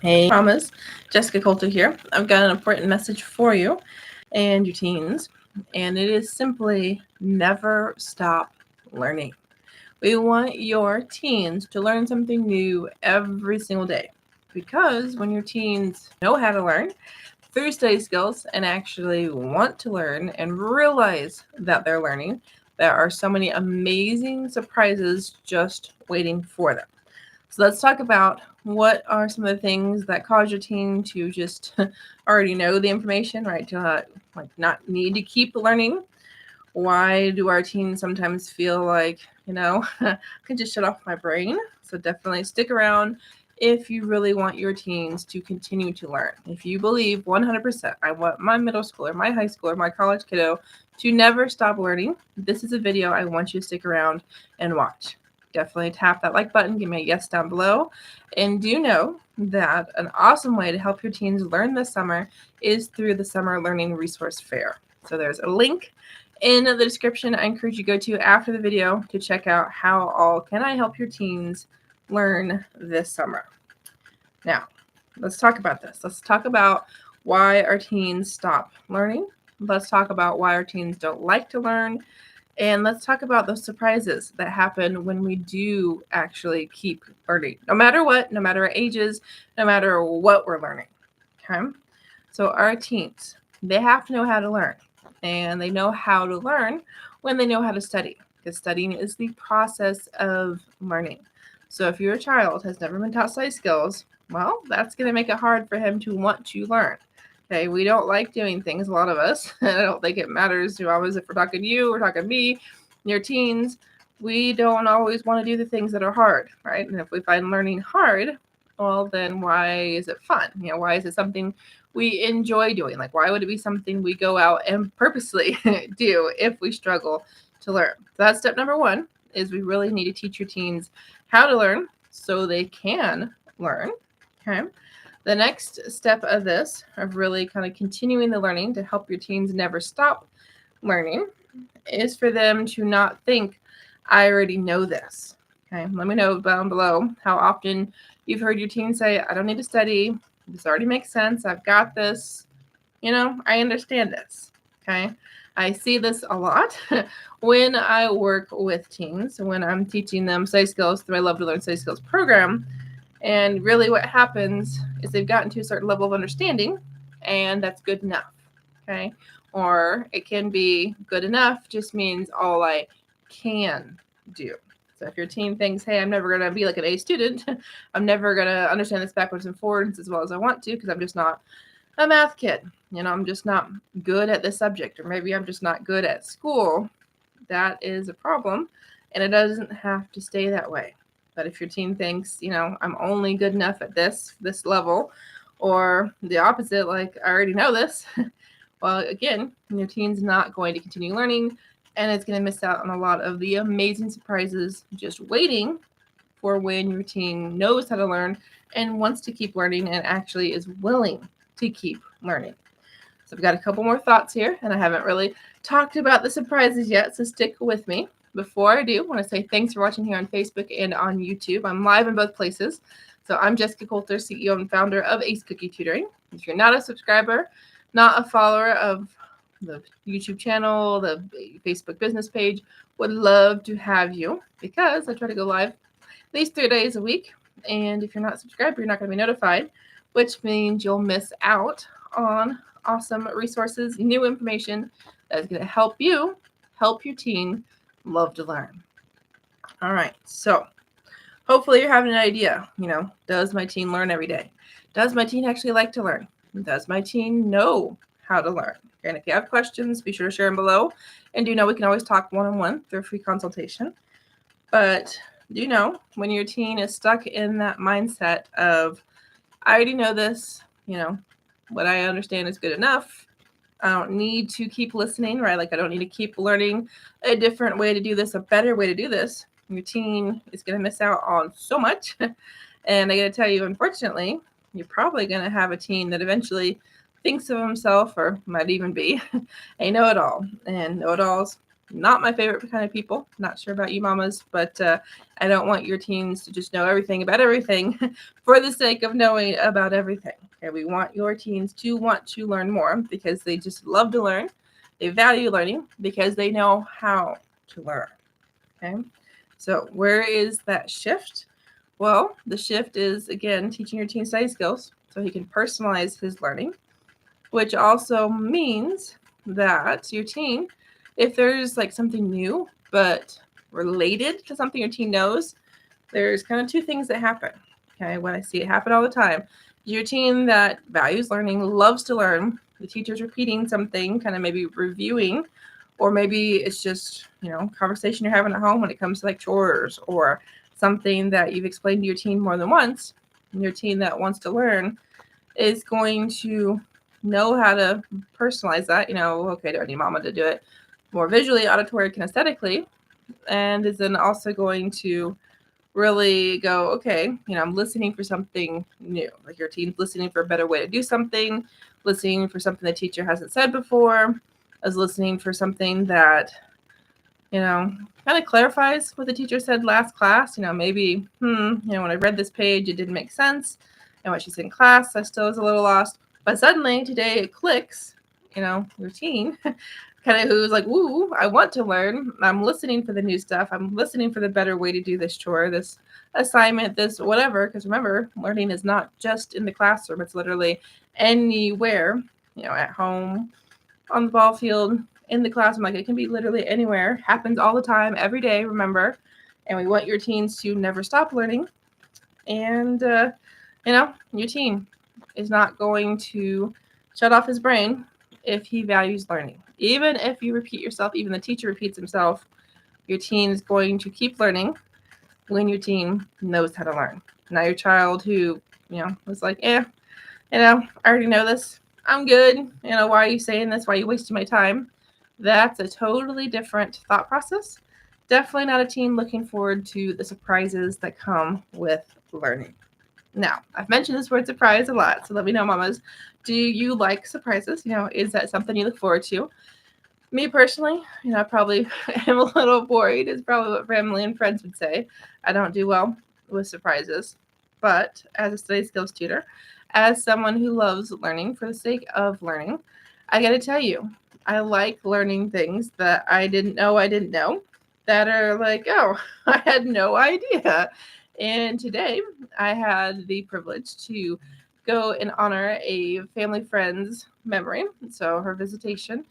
Hey, mamas, Jessyka Coulter here. I've got an important message for you and your teens, and it is simply never stop learning. We want your teens to learn something new every single day because when your teens know how to learn through study skills and actually want to learn and realize that they're learning, there are so many amazing surprises just waiting for them. So let's talk about what are some of the things that cause your teen to just already know the information, right? To not need to keep learning. Why do our teens sometimes feel like, I can just shut off my brain? So definitely stick around if you really want your teens to continue to learn. If you believe 100%, I want my middle schooler, my high schooler, my college kiddo to never stop learning, this is a video I want you to stick around and watch. Definitely tap that like button, give me a yes down below. And do know that an awesome way to help your teens learn this summer is through the Summer Learning Resource Fair. So there's a link in the description I encourage you to go to after the video to check out how all can I help your teens learn this summer. Now, let's talk about this. Let's talk about why our teens stop learning. Let's talk about why our teens don't like to learn. And let's talk about those surprises that happen when we do actually keep learning, no matter what, no matter our ages, no matter what we're learning. Okay. So our teens, they have to know how to learn, and they know how to learn when they know how to study, because studying is the process of learning. So if your child has never been taught study skills, well, that's going to make it hard for him to want to learn. Okay, we don't like doing things, a lot of us. I don't think it matters to always if we're talking to you, we're talking to me, your teens. We don't always want to do the things that are hard, right? And if we find learning hard, well, then why is it fun? Why is it something we enjoy doing? Like, why would it be something we go out and purposely do if we struggle to learn? So that's step number one, is we really need to teach your teens how to learn so they can learn. Okay. The next step of this, of really kind of continuing the learning to help your teens never stop learning, is for them to not think, I already know this. Okay, let me know down below how often you've heard your teens say, I don't need to study. This already makes sense. I've got this. I understand this. Okay, I see this a lot when I work with teens, when I'm teaching them study skills through my Love to Learn Study Skills program. And really what happens is they've gotten to a certain level of understanding, and that's good enough, okay? Or it can be good enough just means all I can do. So if your teen thinks, hey, I'm never going to be like an A student, I'm never going to understand this backwards and forwards as well as I want to because I'm just not a math kid. I'm just not good at this subject, or maybe I'm just not good at school. That is a problem, and it doesn't have to stay that way. But if your teen thinks, I'm only good enough at this level, or the opposite, like I already know this, well, again, your teen's not going to continue learning, and it's going to miss out on a lot of the amazing surprises just waiting for when your teen knows how to learn and wants to keep learning and actually is willing to keep learning. So I've got a couple more thoughts here, and I haven't really talked about the surprises yet, so stick with me. Before I do, I want to say thanks for watching here on Facebook and on YouTube. I'm live in both places. So I'm Jessyka Coulter, CEO and founder of Ace Cookie Tutoring. If you're not a subscriber, not a follower of the YouTube channel, the Facebook business page, would love to have you, because I try to go live at least 3 days a week. And if you're not subscribed, you're not going to be notified, which means you'll miss out on awesome resources, new information that is going to help you help your teen love to learn. All right, so hopefully you're having an idea. Does my teen learn every day? Does my teen actually like to learn? Does my teen know how to learn? And if you have questions, be sure to share them below. And we can always talk one-on-one through a free consultation. But when your teen is stuck in that mindset of, I already know this, what I understand is good enough. I don't need to keep listening, right? Like I don't need to keep learning a different way to do this, a better way to do this. Your teen is going to miss out on so much. And I got to tell you, unfortunately, you're probably going to have a teen that eventually thinks of himself, or might even be a know-it-all. And know-it-alls Not my favorite kind of people. Not sure about you mamas, but I don't want your teens to just know everything about everything for the sake of knowing about everything. Okay, we want your teens to want to learn more because they just love to learn. They value learning because they know how to learn. Okay, so where is that shift? Well, the shift is, again, teaching your teen study skills so he can personalize his learning, which also means that your teen, if there's like something new but related to something your teen knows, there's kind of two things that happen. Okay, what I see it happen all the time. Your teen that values learning, loves to learn, the teacher's repeating something, kind of maybe reviewing, or maybe it's just, conversation you're having at home when it comes to like chores or something that you've explained to your teen more than once. And your teen that wants to learn is going to know how to personalize that. Okay, do I need mama to do it more visually, auditory, kinesthetically? And is then also going to really go, okay, I'm listening for something new. Like your teen's listening for a better way to do something, listening for something the teacher hasn't said before, is listening for something that, kind of clarifies what the teacher said last class. Maybe, when I read this page, it didn't make sense. And what she said in class, I still was a little lost. But suddenly today it clicks, your teen, kind of who's like, woo, I want to learn. I'm listening for the new stuff. I'm listening for the better way to do this chore, this assignment, this whatever. Because remember, learning is not just in the classroom. It's literally anywhere, at home, on the ball field, in the classroom. Like it can be literally anywhere. Happens all the time, every day, remember. And we want your teens to never stop learning. And, your teen is not going to shut off his brain if he values learning. Even if you repeat yourself, even the teacher repeats himself, your teen is going to keep learning when your teen knows how to learn. Now your child who, was like, I already know this. I'm good. Why are you saying this? Why are you wasting my time? That's a totally different thought process. Definitely not a teen looking forward to the surprises that come with learning. Now, I've mentioned this word surprise a lot, so let me know, mamas. Do you like surprises? Is that something you look forward to? Me personally, I probably am a little worried. Is probably what family and friends would say. I don't do well with surprises. But as a study skills tutor, as someone who loves learning for the sake of learning, I got to tell you, I like learning things that I didn't know that are like, oh, I had no idea. And today I had the privilege to go and honor a family friend's memory, so her visitation.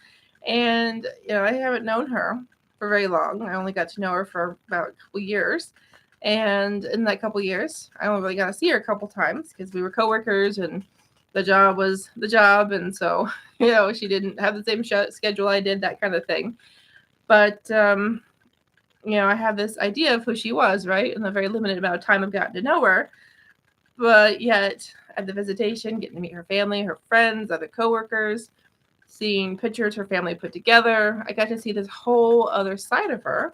And, I haven't known her for very long. I only got to know her for about a couple years. And in that couple years, I only really got to see her a couple times because we were coworkers and the job was the job. And so, she didn't have the same schedule I did, that kind of thing. But, I have this idea of who she was, right? In the very limited amount of time I've gotten to know her. But yet, at the visitation, getting to meet her family, her friends, other coworkers, seeing pictures her family put together, I got to see this whole other side of her.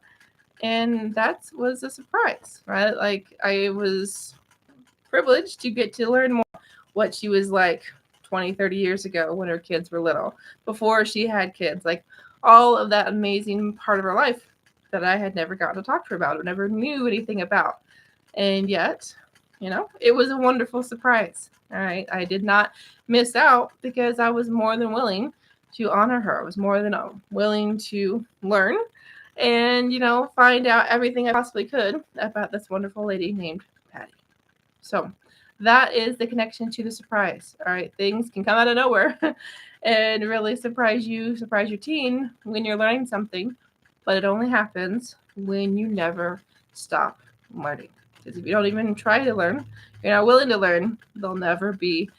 And that was a surprise, right? Like, I was privileged to get to learn more what she was like 20, 30 years ago when her kids were little, before she had kids, like all of that amazing part of her life that I had never gotten to talk to her about or never knew anything about. And yet, it was a wonderful surprise. All right. I did not miss out because I was more than willing to honor her. I was more than willing to learn and, find out everything I possibly could about this wonderful lady named Patty. So that is the connection to the surprise. All right. Things can come out of nowhere and really surprise your teen when you're learning something. But it only happens when you never stop learning. Because if you don't even try to learn, you're not willing to learn, there'll never be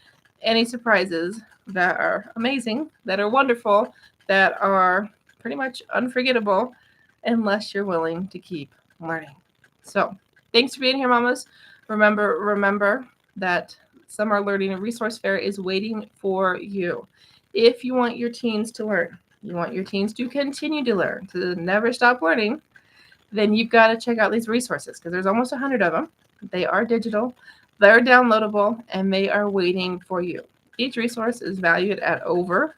any surprises that are amazing, that are wonderful, that are pretty much unforgettable, unless you're willing to keep learning. So thanks for being here, mamas. Remember that Summer Learning and Resource Fair is waiting for you. If you want your teens to learn, you want your teens to continue to learn, to never stop learning, then you've got to check out these resources because there's almost 100 of them. They are digital, they're downloadable, and they are waiting for you. Each resource is valued at over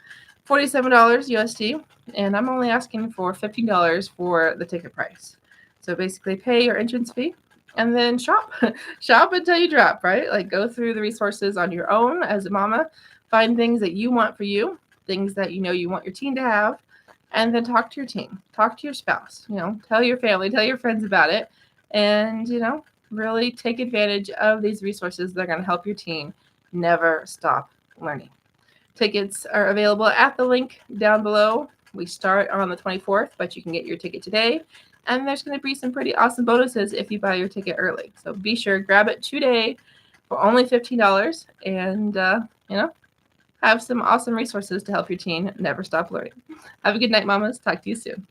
$47 USD, and I'm only asking for $15 for the ticket price. So basically pay your entrance fee and then shop. Shop until you drop, right? Like go through the resources on your own as a mama, find things that you want for you, things that you want your teen to have, and then talk to your teen, talk to your spouse, tell your family, tell your friends about it, and, really take advantage of these resources that are going to help your teen never stop learning. Tickets are available at the link down below. We start on the 24th, but you can get your ticket today. And there's going to be some pretty awesome bonuses if you buy your ticket early. So be sure, grab it today for only $15 and, have some awesome resources to help your teen never stop learning. Have a good night, mamas. Talk to you soon.